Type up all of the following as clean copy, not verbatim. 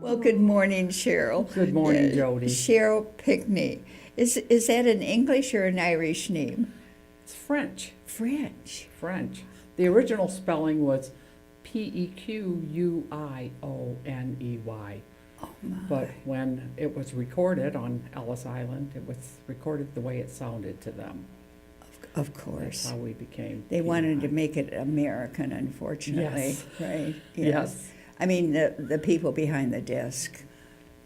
Well, good morning, Cheryl. Good morning, Jody. Cheryl Pickney. Is that an English or an Irish name? It's French. French. French. The original spelling was Pequioney. Oh, my. But when it was recorded on Ellis Island, it was recorded the way it sounded to them. Of course. That's how we became. They wanted to make it American, unfortunately. Yes. Right? Yes. I mean, the people behind the desk.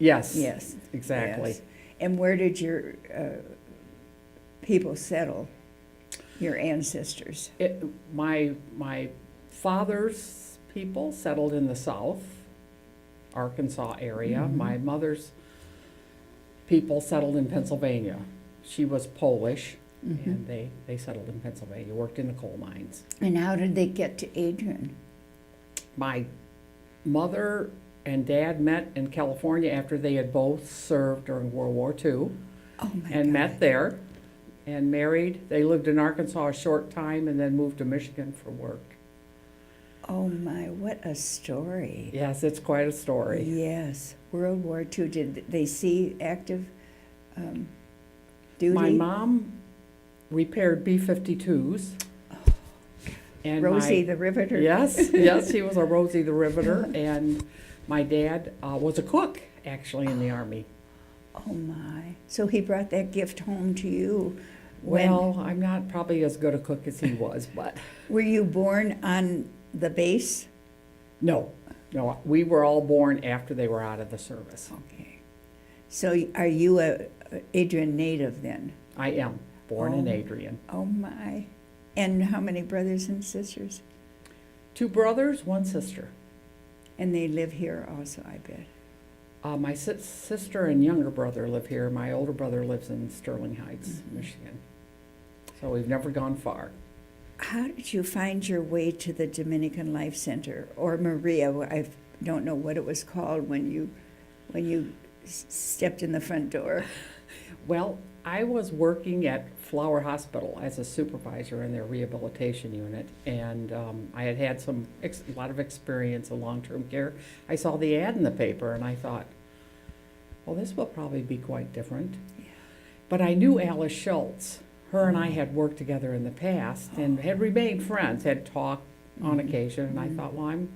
Yes. Yes. Exactly. Yes. And where did your people settle? Your ancestors? My father's people settled in the South, Arkansas area. Mm-hmm. My mother's people settled in Pennsylvania. She was Polish, Mm-hmm. and they settled in Pennsylvania, worked in the coal mines. And how did they get to Adrian? My mother and dad met in California after they had both served during World War II Oh, my and God. met there and married. They lived in Arkansas a short time and then moved to Michigan for work. Oh, my, what a story. Yes, it's quite a story. Yes. World War II. Did they see active duty? My mom repaired B-52s. And Rosie the Riveter? Yes, yes, he was a Rosie the Riveter. And my dad was a cook, actually, in the Army. Oh, my. So he brought that gift home to you. Well, I'm not probably as good a cook as he was, but Were you born on the base? no, we were all born after they were out of the service. Okay. So are you a Adrian native then? I am born in Oh. Adrian. Oh, my. And how many brothers and sisters? 2 brothers, 1 sister. And they live here also, I bet. My sister and younger brother live here. My older brother lives in Sterling Heights, Mm-hmm. Michigan. So we've never gone far. How did you find your way to the Dominican Life Center, or Maria? I don't know what it was called when you stepped in the front door. Well, I was working at Flower Hospital as a supervisor in their rehabilitation unit, and I had had a lot of experience in long-term care. I saw the ad in the paper, and I thought, well, this will probably be quite different. Yeah. But I knew Alice Schultz. Her and I had worked together in the past and had remained friends, had talked on occasion, and I thought, well, I'm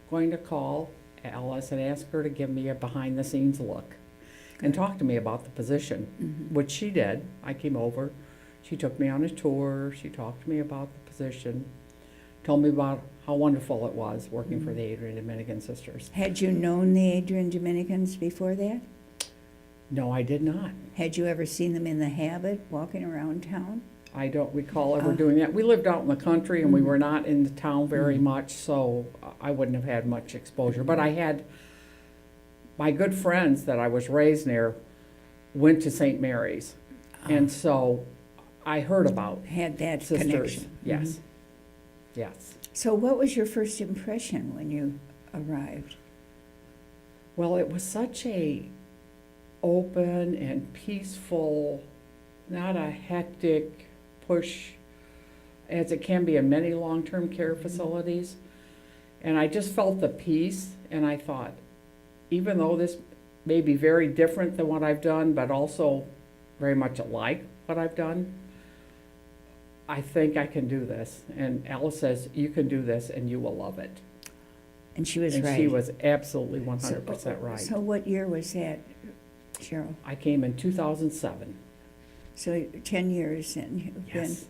going to call Alice and ask her to give me a behind-the-scenes look and talk to me about the position, which she did. I came over, she took me on a tour, she talked to me about the position, told me about how wonderful it was working for the Adrian Dominican Sisters. Had you known the Adrian Dominicans before that? No, I did not. Had you ever seen them in the habit, walking around town? I don't recall ever doing that. We lived out in the country and we were not in the town very much, so I wouldn't have had much exposure. But I had my good friends that I was raised near went to St. Mary's, and so I heard about Had that sisters. connection? Yes, yes. So what was your first impression when you arrived? Well, it was such a open and peaceful, not a hectic push as it can be in many long-term care facilities. And I just felt the peace, and I thought, even though this may be very different than what I've done, but also very much alike what I've done, I think I can do this. And Alice says, you can do this and you will love it. And she was And right. she was absolutely 100% right. So what year was that, Cheryl? I came in 2007. So 10 years then you've been. Yes.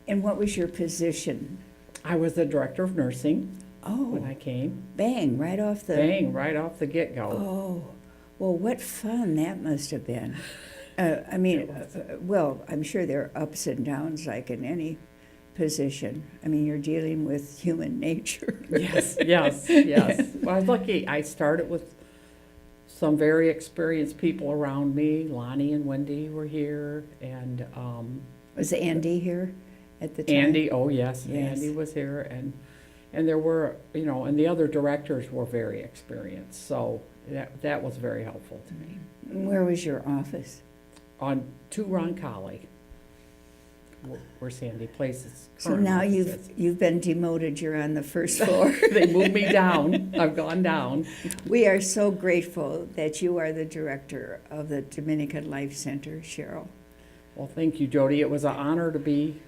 And what was your position? I was the director of nursing when Oh, I came. bang, right off the... Bang, right off the get-go. Oh, well, what fun that must have been. I mean, well, I'm sure there are ups and downs like in any position. I mean, you're dealing with human nature. Yes, yes, yes. Well, I was lucky. I started with some very experienced people around me. Lonnie and Wendy were here, and Was Andy here at the time? Andy. Oh yes, Yes. Andy was here, and there were, you know, and the other directors were very experienced. So that was very helpful to me. Where was your office? on 2 Roncalli, where Sandy places. So now you've been demoted, you're on the first floor. They moved me down. I've gone down. We are so grateful that you are the director of the Dominican Life Center, Cheryl. Well, thank you, Jody. It was an honor to be.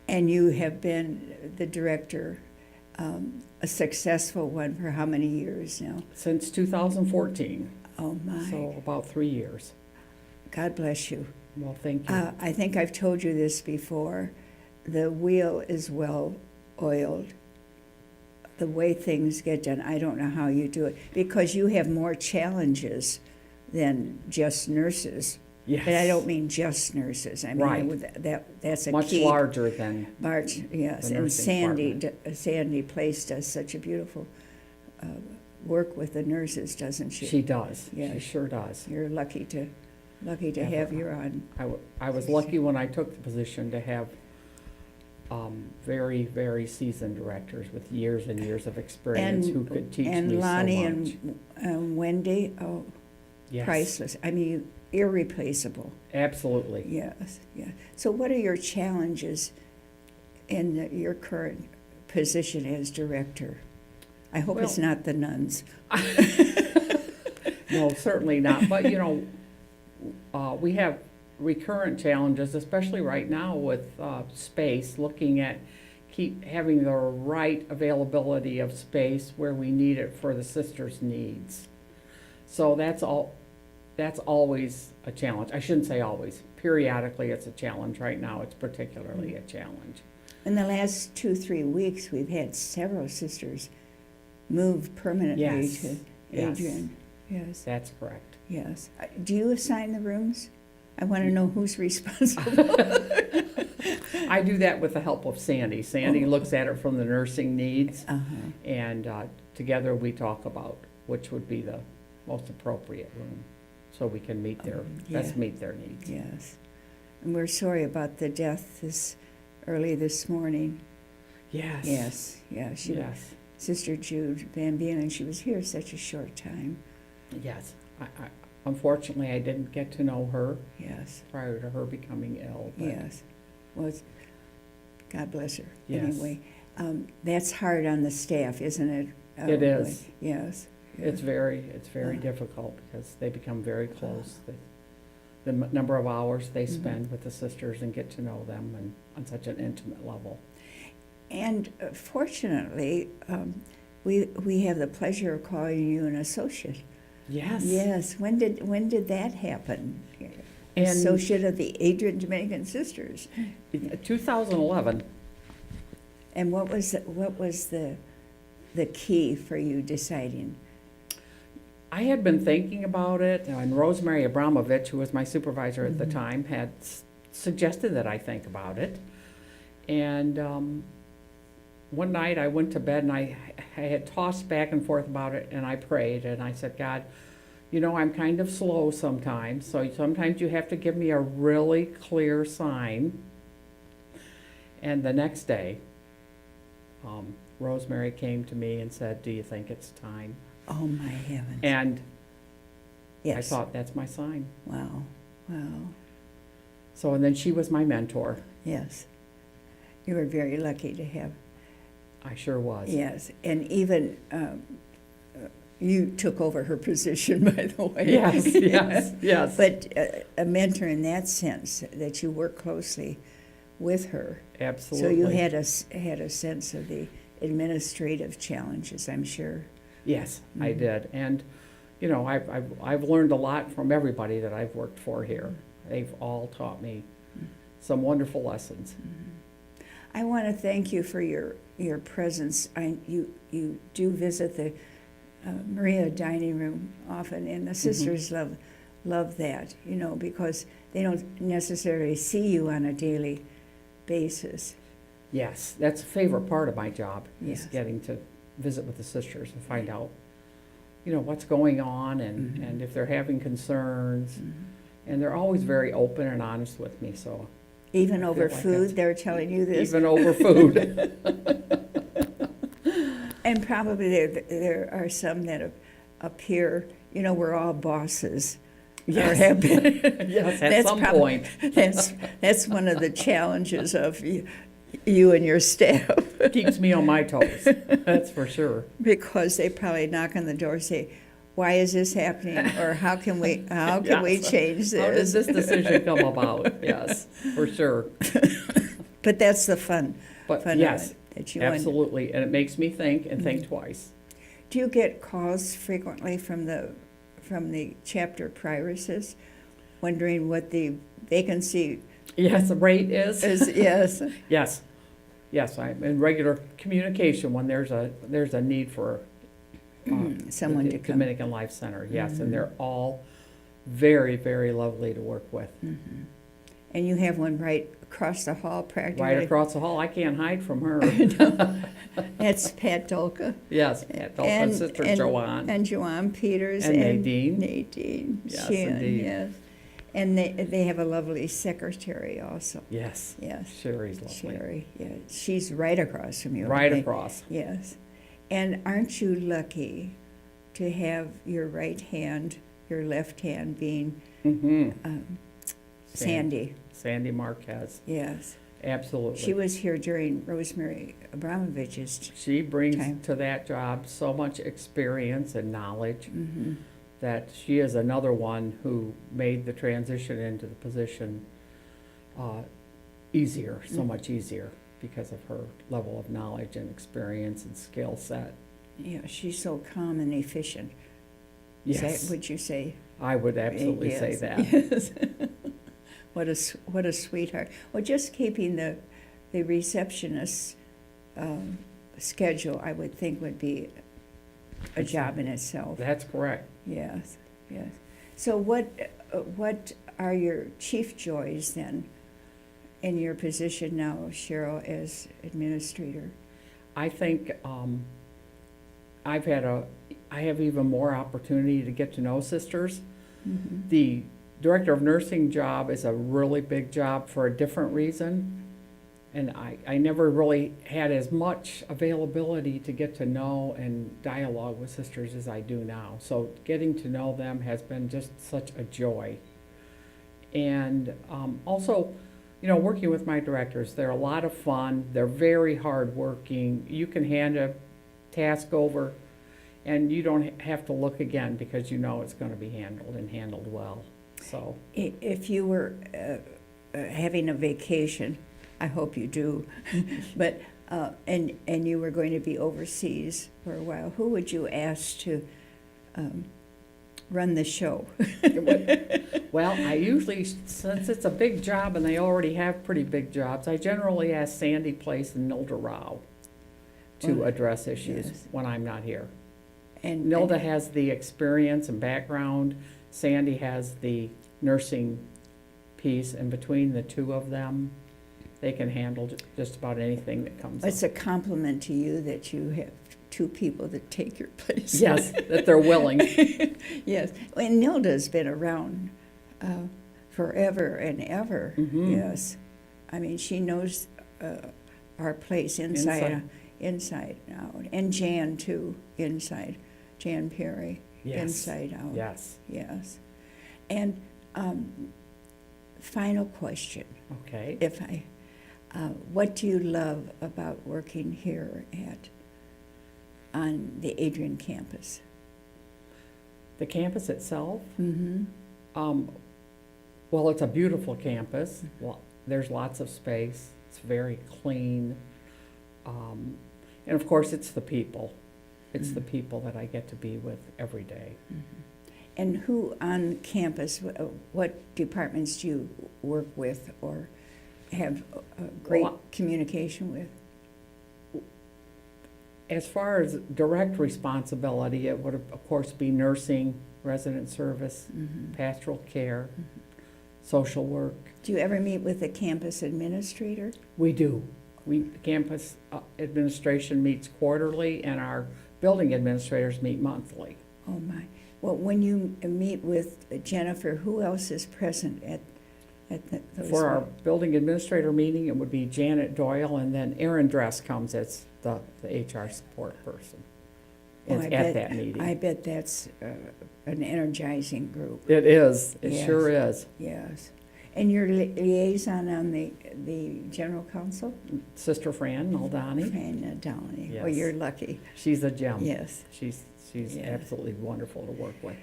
And you have been the director, a successful one for how many years now? Since 2014. Oh, my. So about 3 years. God bless you. Well, thank you. I think I've told you this before. The wheel is well oiled. The way things get done, I don't know how you do it, because you have more challenges than just nurses. Yes. And I don't mean just nurses. I mean, Right. that's a Much key. larger than Large, yes. the And nursing Sandy Place does such a beautiful work with the nurses, doesn't she? she does. Yeah. She sure does. You're lucky to Yeah. have you on. I was lucky when I took the position to have very, very seasoned directors with years and years of experience who could teach me so much. And Lonnie and Wendy, oh, Yes. priceless. I mean, irreplaceable. Absolutely. Yes, yeah. So what are your challenges in your current position as director? I hope it's Well- not the nuns. No, certainly not. But, we have recurrent challenges, especially right now with space, looking at having the right availability of space where we need it for the sisters' needs. So that's always a challenge. I shouldn't say always. Periodically, it's a challenge. Right now, it's particularly a challenge. In the last 2-3 weeks, we've had several sisters move permanently Yes, to yes. Adrian. Yes, That's correct. yes. Do you assign the rooms? I want to know who's responsible. I do that with the help of Sandy. Sandy Oh. looks at it from the nursing needs, Uh-huh. and together we talk about which would be the most appropriate room, so we can best Yeah. meet their needs. Yes. And we're sorry about the death early this morning. Yes. Yes, yeah. Yes. Sister Jude Van Beelen, she was here such a short time. Yes. Unfortunately, I didn't get to know her Yes, prior to her becoming ill. But yes. Well, God bless her. Yes. Anyway, that's hard on the staff, isn't it? It is. Yes. It's very difficult because they become very close. The number of hours they spend with the sisters and get to know them and on such an intimate level. And fortunately, we have the pleasure of calling you an associate. Yes. Yes. When did that happen? And- Associate of the Adrian Dominican Sisters. 2011. And what was the key for you deciding? I had been thinking about it, and Rosemary Abramovich, who was my supervisor at the time, had suggested that I think about it. And one night I went to bed and I had tossed back and forth about it, and I prayed and I said, God, I'm kind of slow sometimes, so sometimes you have to give me a really clear sign. And the next day, Rosemary came to me and said, do you think it's time? Oh, my heavens. And Yes. I thought, that's my sign. Wow. Wow. So, and then she was my mentor. Yes. You were very lucky to have. I sure was. Yes. And even you took over her position, by the way. Yes, yes, yes. But a mentor in that sense, that you work closely with her. Absolutely. So you had a sense of the administrative challenges, I'm sure. Yes, I did. And, I've learned a lot from everybody that I've worked for here. They've all taught me some wonderful lessons. I want to thank you for your presence. You do visit the Maria dining room often, and the sisters love that, because they don't necessarily see you on a daily basis. Yes, that's a favorite part of my job, is Yes. getting to visit with the sisters and find out, what's going on and if they're having concerns. And they're always very open and honest with me, so. Even I over feel like food, that's- they're telling you this? Even over food. And probably there are some that appear, we're all bosses. or have been. Yes, at That's some prob- point. That's one of the challenges of you and your staff, Keeps me on my toes, that's for sure. because they probably knock on the door and say, "Why is this happening?" or "How can we Yes. change this?" How did this decision come about? Yes, for sure. But that's the fun But of yes, it, that you absolutely, and it makes me think and think twice. Do you get calls frequently from the chapter prioresses, wondering what the vacancy Yes, the rate is. is? Yes. Yes, I'm in regular communication when there's a need for Someone the to come. Dominican Life Center, yes, Mhm. and they're all very, very lovely to work with. Mhm. And you have one right across the hall, practically. Right across the hall, I can't hide from her. That's Pat Dolka. Yes, Pat Dolphin, Sister Joanne. And Joanne Peters. And Nadine. Nadine. Yes, Sheehan, indeed. yes. And they have a lovely secretary also. Yes, Yes. Sherry's lovely. Sherry, yeah. She's right across from you. Right I think. across. Yes. And aren't you lucky to have your right hand, your left hand being Mm-hmm. Sandy? Sandy Marquez, Yes. absolutely. She was here during Rosemary Abramovich's. She brings time. to that job so much experience and knowledge Mhm. that she is another one who made the transition into the position easier, so Mm. much easier, because of her level of knowledge and experience and skill set. Yeah, she's so calm and efficient. Yes, Would you say? I would absolutely say Yes, that. Yes. What a sweetheart. Well, just keeping the receptionist's schedule, I would think, would be a job in itself. That's correct. Yes, yes. So what are your chief joys then in your position now, Cheryl, as administrator? I think I have even more opportunity to get to know sisters. Mhm. The director of nursing job is a really big job for a different reason. And I never really had as much availability to get to know and dialogue with sisters as I do now. So getting to know them has been just such a joy. And also, you know, working with my directors, they're a lot of fun. They're very hardworking. You can hand a task over and you don't have to look again because you know it's going to be handled and handled well. So If you were having a vacation, I hope you do, but and you were going to be overseas for a while, who would you ask to run the show? well, I usually, since it's a big job and they already have pretty big jobs, I generally ask Sandy Place and Nilda Rao to Well, address issues yes. when I'm not here. And Nilda has the experience and background. Sandy has the nursing piece, and between the two of them, they can handle just about anything that comes it's up. a compliment to you that you have two people that take your place. Yes, that they're willing. Yes. And Nilda's been around forever and ever. Mhm. Yes. I mean, she knows our place inside out. And Jan, too, inside. Jan Perry, Yes. inside out. Yes, Yes. And final question, okay. if I, what do you love about working here on the Adrian campus? The campus itself, Mm-hmm. well, it's a beautiful campus. Well, there's lots of space. It's very clean. And of course, it's the people. It's the people that I get to be with every day. And who on campus, what departments do you work with or have great Well, communication with? as far as direct responsibility, it would of course be nursing, resident service, pastoral care, social work. Do you ever meet with the campus administrator? We do. The campus administration meets quarterly and our building administrators meet monthly. Oh, my. Well, when you meet with Jennifer, who else is present at those? For our building administrator meeting, it would be Janet Doyle, and then Erin Dress comes as the HR support person. Oh, at that meeting. I bet that's an energizing group. It is. It Yes. sure is. Yes. And your liaison on the general council? Sister Fran Maldani. Fran Downey. Well, Yes. you're lucky. She's a gem. Yes. She's Yeah. absolutely wonderful to work with.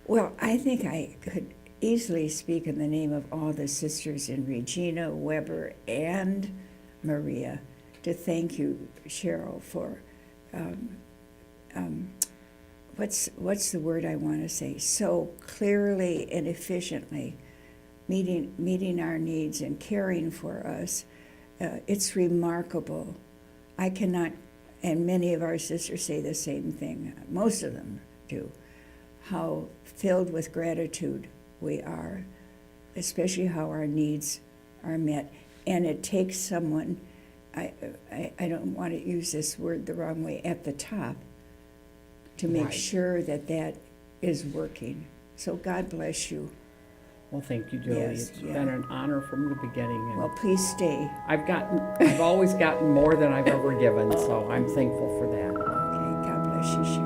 Well, I think I could easily speak in the name of all the sisters in Regina, Weber, and Maria to thank you, Cheryl, for what's the word I want to say? So clearly and efficiently meeting our needs and caring for us. It's remarkable. I cannot, and many of our sisters say the same thing. Most of them do. How filled with gratitude we are, especially how our needs are met. And it takes someone, I don't want to use this word the wrong way, at the top, to make Right. sure that that is working. So God bless you. Well, thank you, Julie. Yes, It's yeah. been an honor from the beginning. And Well, please stay. I've always gotten more than I've ever given, so I'm thankful for that. Okay, God bless you, Cheryl.